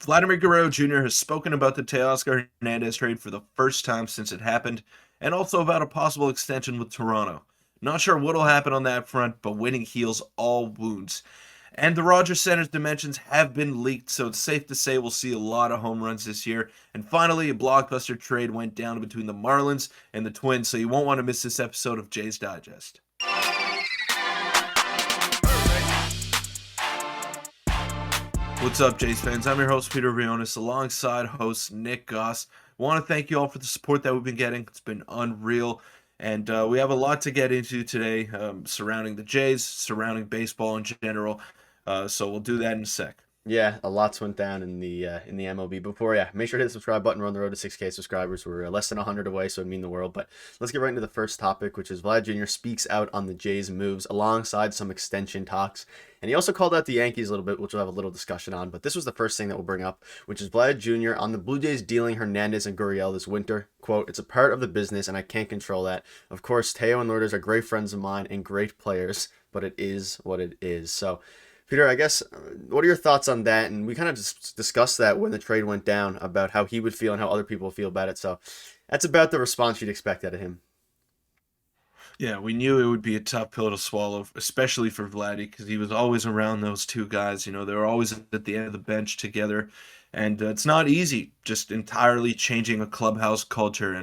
Vladimir Guerrero Jr. has spoken about the Teoscar Hernandez trade for the first time since it happened, and also about a possible extension with Toronto. Not sure what'll happen on that front, but winning heals all wounds. And the Rogers Center's dimensions have been leaked, so it's safe to say we'll see a lot of home runs this year. And finally, a blockbuster trade went down between the Marlins and the Twins, so you won't want to miss this episode of Jay's Digest. What's up, Jays fans? I'm your host, Peter Vryonis, alongside host Nick Gosse. I want to thank you all for the support that we've been getting. It's been unreal. And we have a lot to get into today surrounding the Jays, surrounding baseball in general. So we'll do that in a sec. Yeah, a lot's went down in the MLB before. Yeah, make sure to hit the subscribe button. We're on the road to 6K subscribers. We're less than 100 away, so it'd mean the world. But let's get right into the first topic, which is Vlad Jr. speaks out on the Jays' moves alongside some extension talks. And he also called out the Yankees a little bit, which we'll have a little discussion on. But this was the first thing that we'll bring up, which is Vlad Jr. on the Blue Jays dealing Hernandez and Gurriel this winter. Quote, "It's a part of the business, and I can't control that. Of course, Teo and Lourdes are great friends of mine and great players, but it is what it is." So, Peter, I guess, what are your thoughts on that? And we kind of just discussed that when the trade went down about how he would feel and how other people feel about it. So that's about the response you'd expect out of him. Yeah, we knew it would be a tough pill to swallow, especially for Vladdy, because he was always around those two guys. You know, they were always at the end of the bench together. And it's not easy just entirely changing a clubhouse culture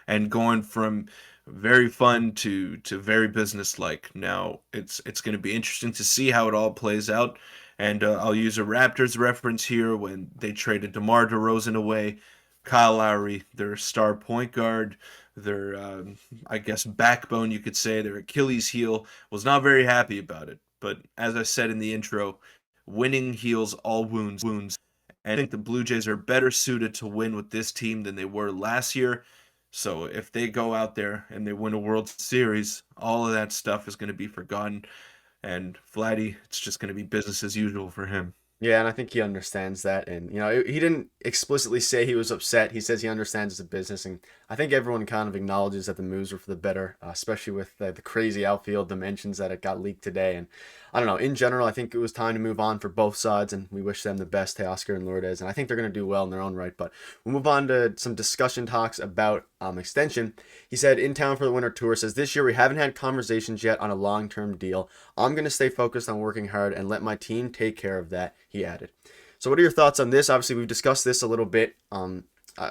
and going from very fun to very business-like. Now, it's going to be interesting to see how it all plays out. And I'll use a Raptors reference here when they traded DeMar DeRozan away, Kyle Lowry, their star point guard, their, I guess, backbone, you could say, their Achilles heel, was not very happy about it. But as I said in the intro, winning heals all wounds. And I think the Blue Jays are better suited to win with this team than they were last year. So if they go out there and they win a World Series, all of that stuff is going to be forgotten. And Vladdy, it's just going to be business as usual for him. Yeah, and I think he understands that. And, he didn't explicitly say he was upset. He says he understands it's a business. And I think everyone kind of acknowledges that the moves were for the better, especially with the crazy outfield dimensions that it got leaked today. And I don't know, in general, I think it was time to move on for both sides. And we wish them the best, Teoscar and Lourdes. And I think they're going to do well in their own right. But we'll move on to some discussion talks about extension. He said, in town for the winter tour, says, "This year we haven't had conversations yet on a long-term deal. I'm going to stay focused on working hard and let my team take care of that," he added. So what are your thoughts on this? Obviously, we've discussed this a little bit.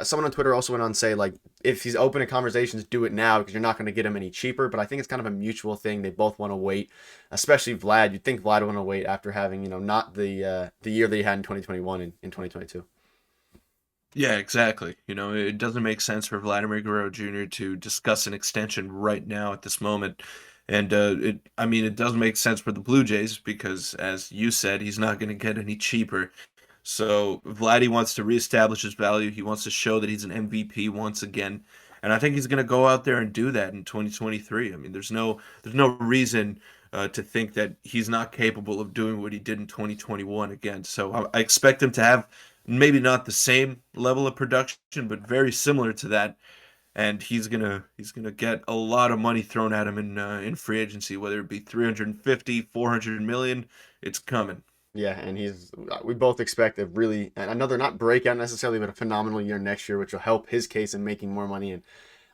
Someone on Twitter also went on to say, like, if he's open to conversations, do it now because you're not going to get him any cheaper. But I think it's kind of a mutual thing. They both want to wait, especially Vlad. You'd think Vlad would want to wait after having, not the year that he had in 2021 and in 2022. Yeah, exactly. It doesn't make sense for Vladimir Guerrero Jr. to discuss an extension right now at this moment. And it doesn't make sense for the Blue Jays because, as you said, he's not going to get any cheaper. So Vladdy wants to reestablish his value. He wants to show that he's an MVP once again, and I think he's going to go out there and do that in 2023. I mean, there's no reason to think that he's not capable of doing what he did in 2021 again. So I expect him to have maybe not the same level of production, but very similar to that. And he's gonna get a lot of money thrown at him in free agency, whether it be 350, 400 million. It's coming. Yeah, and we both expect a really, another, not breakout necessarily, but a phenomenal year next year, which will help his case in making more money. And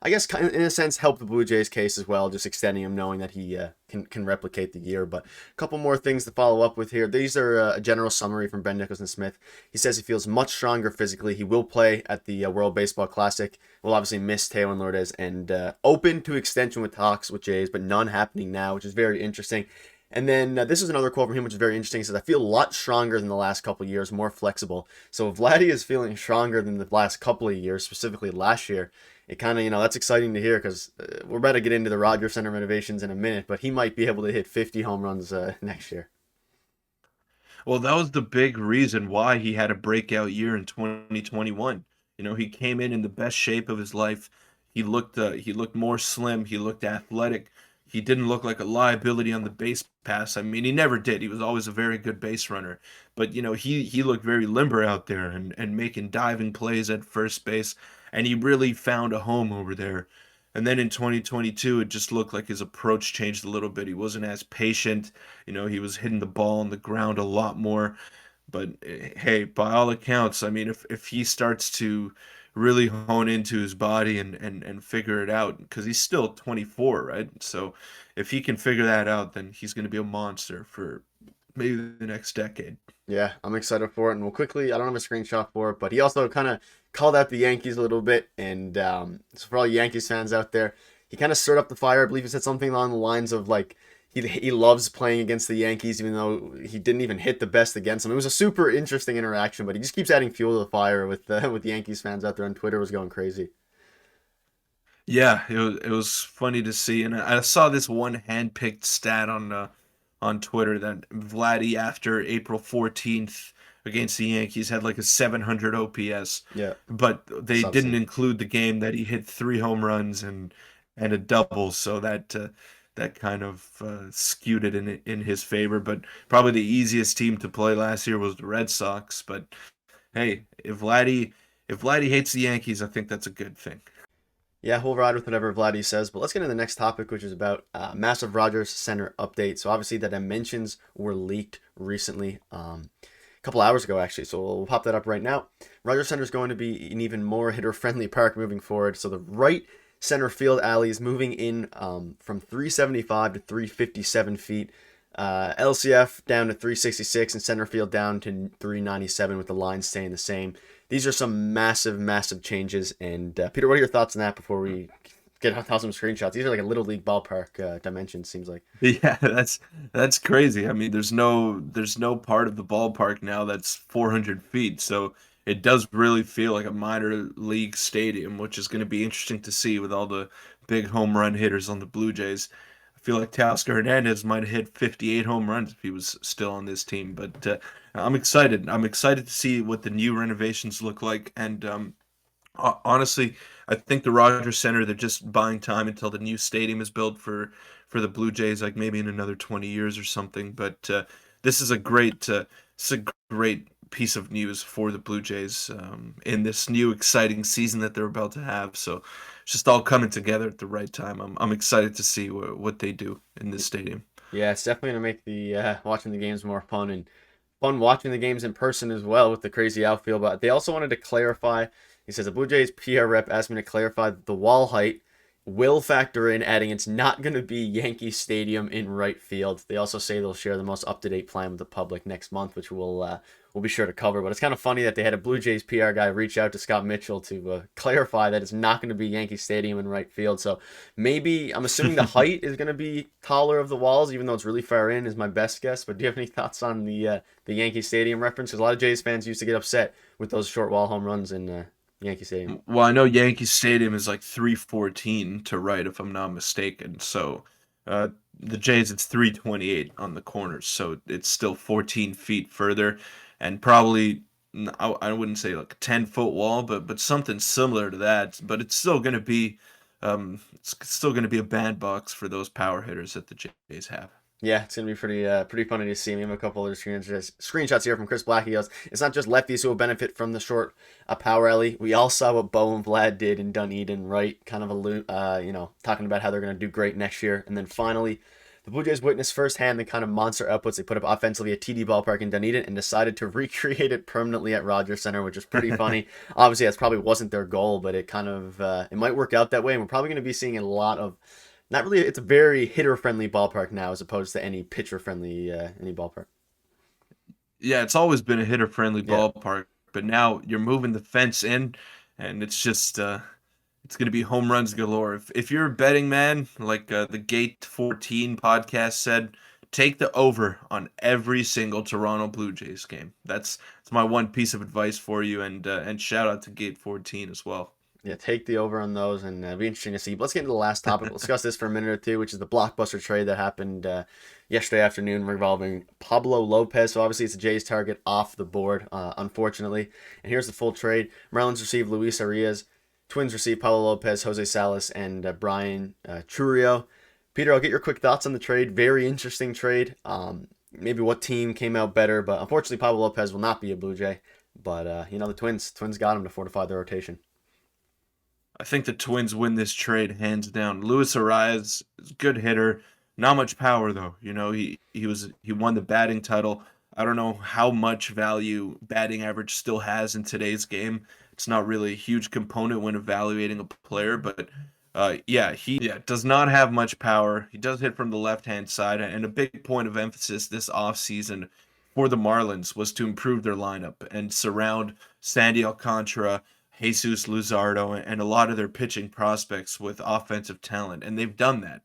I guess, in a sense, help the Blue Jays case as well, just extending him, knowing that he can replicate the year. But a couple more things to follow up with here. These are a general summary from Ben Nicholson-Smith. He says he feels much stronger physically. He will play at the World Baseball Classic. We'll obviously miss Teo and Lourdes, and open to extension with talks with Jays, but none happening now, which is very interesting. And then this is another quote from him, which is very interesting. He says, "I feel a lot stronger than the last couple of years, more flexible." So if Vladdy is feeling stronger than the last couple of years, specifically last year, it kind of, that's exciting to hear because we're about to get into the Rogers Center renovations in a minute, but he might be able to hit 50 home runs next year. Well, that was the big reason why he had a breakout year in 2021. He came in the best shape of his life. He looked more slim. He looked athletic. He didn't look like a liability on the base pass. I mean, he never did. He was always a very good base runner. But, he looked very limber out there and making diving plays at first base. And he really found a home over there. And then in 2022, it just looked like his approach changed a little bit. He wasn't as patient. He was hitting the ball on the ground a lot more. But hey, by all accounts, I mean, if he starts to really hone into his body and figure it out, because he's still 24, right? So if he can figure that out, then he's going to be a monster for maybe the next decade. Yeah, I'm excited for it. And we'll quickly, I don't have a screenshot for it, but he also kind of called out the Yankees a little bit. And so for all Yankees fans out there, he kind of stirred up the fire. I believe he said something along the lines of like, he loves playing against the Yankees, even though he didn't even hit the best against them. It was a super interesting interaction, but he just keeps adding fuel to the fire with with Yankees fans out there on Twitter was going crazy. Yeah, it was funny to see, and I saw this one handpicked stat on Twitter that Vladdy after April 14th against the Yankees had like a 700 OPS, Yeah, but they it's didn't obscene. include the game that he hit 3 home runs and a double, so that kind of skewed it in his favor. But probably the easiest team to play last year was the Red Sox. But hey, if Vladdy hates the Yankees, I think that's a good thing. Yeah, we'll ride with whatever Vladdy says. But let's get into the next topic, which is about massive Rogers Center update. So obviously the dimensions were leaked recently, a couple hours ago actually. So we'll pop that up right now. Rogers Center is going to be an even more hitter-friendly park moving forward. So the right center field alley is moving in from 375 to 357 feet. LCF down to 366 and center field down to 397 with the line staying the same. These are some massive, massive changes. And Peter, what are your thoughts on that before we get out some screenshots? These are like a little league ballpark dimensions. Seems like. Yeah, that's crazy. I mean, there's no part of the ballpark now that's 400 feet, so it does really feel like a minor league stadium, which is going to be interesting to see with all the big home run hitters on the Blue Jays. I feel like Teoscar Hernandez might have hit 58 home runs if he was still on this team, but I'm excited. I'm excited to see what the new renovations look like, and honestly, I think the Rogers Center, they're just buying time until the new stadium is built for the Blue Jays, like maybe in another 20 years or something. But this is a great piece of news for the Blue Jays in this new exciting season that they're about to have. So it's just all coming together at the right time. I'm excited to see what they do in this stadium. Yeah, it's definitely gonna make the watching the games more fun and fun watching the games in person as well with the crazy outfield. But they also wanted to clarify. He says the Blue Jays PR rep asked me to clarify that the wall height will factor in, adding it's not going to be Yankee Stadium in right field. They also say they'll share the most up to date plan with the public next month, which we'll be sure to cover. But it's kind of funny that they had a Blue Jays PR guy reach out to Scott Mitchell to clarify that it's not going to be Yankee Stadium in right field. So maybe I'm assuming the height is going to be taller of the walls, even though it's really far in, is my best guess. But do you have any thoughts on the Yankee Stadium reference? Because a lot of Jays fans used to get upset with those short wall home runs in Yankee Stadium. Well, I know Yankee Stadium is like 314 to right, if I'm not mistaken. So uh, the Jays, it's 328 on the corners. So it's still 14 feet further, and probably I wouldn't say like a 10-foot wall, but something similar to that. But it's still gonna be a bandbox for those power hitters that the Jays have. Yeah, it's gonna be pretty funny to see. We have a couple other screenshots here from Chris Black. He goes, "It's not just lefties who will benefit from the short power alley. We all saw what Bo and Vlad did in Dunedin, right? Kind of talking about how they're gonna do great next year. And then finally, the Blue Jays witnessed firsthand the kind of monster outputs they put up offensively at TD Ballpark in Dunedin and decided to recreate it permanently at Rogers Center, which is pretty funny. Obviously, that's probably wasn't their goal, but it kind of it might work out that way. And we're probably going to be seeing a lot of not really. It's a very hitter friendly ballpark now, as opposed to any pitcher friendly any ballpark. Yeah, it's always been a hitter-friendly Yeah, ballpark, but now you're moving the fence in, and it's gonna be home runs galore. If you're a betting man, like the Gate 14 podcast said, take the over on every single Toronto Blue Jays game. That's my one piece of advice for you, and shout out to Gate 14 as well. yeah. Take the over on those, and be interesting to see. But let's get into the last topic. We'll discuss this for a minute or two, which is the blockbuster trade that happened yesterday afternoon revolving Pablo Lopez. So obviously it's a Jays target off the board, unfortunately. And here's the full trade: Marlins received Luis Arias. Twins received Pablo Lopez, Jose Salas, and Brian Churio. Peter, I'll get your quick thoughts on the trade. Very interesting trade. Maybe what team came out better, but unfortunately Pablo Lopez will not be a Blue Jay. But the Twins got him to fortify their rotation. I think the Twins win this trade hands down. Luis Arias is a good hitter, not much power though. You know, he won the batting title. I don't know how much value batting average still has in today's game. It's not really a huge component when evaluating a player, but yeah, he does not have much power. He does hit from the left-hand side, and a big point of emphasis this offseason for the Marlins was to improve their lineup and surround Sandy Alcantara, Jesus Luzardo, and a lot of their pitching prospects with offensive talent, and they've done that.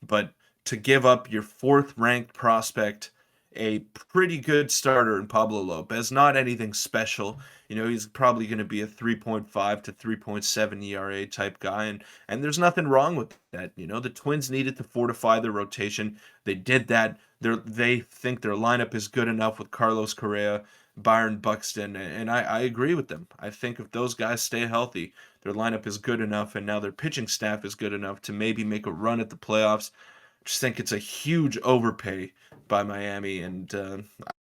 But to give up your fourth ranked prospect, a pretty good starter in Pablo Lopez, not anything special. You know, he's probably going to be a 3.5 to 3.7 ERA type guy, and there's nothing wrong with that. You know, the Twins needed to fortify their rotation. They did that. They think their lineup is good enough with Carlos Correa, Byron Buxton, and I agree with them. I think if those guys stay healthy, their lineup is good enough, and now their pitching staff is good enough to maybe make a run at the playoffs. Just think it's a huge overpay by Miami, and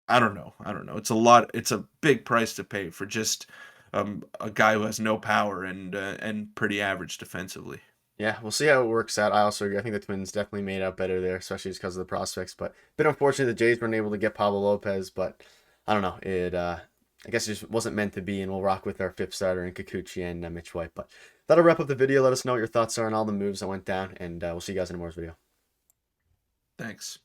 I don't know. I don't know. It's a lot. It's a big price to pay for just a guy who has no power and pretty average defensively. Yeah, we'll see how it works out. I also agree. I think the Twins definitely made out better there, especially just because of the prospects. But a bit unfortunate the Jays weren't able to get Pablo Lopez. But I don't know. I guess it just wasn't meant to be, and we'll rock with our fifth starter in Kikuchi and Mitch White. But that'll wrap up the video. Let us know what your thoughts are on all the moves that went down, and we'll see you guys in tomorrow's video. Thanks.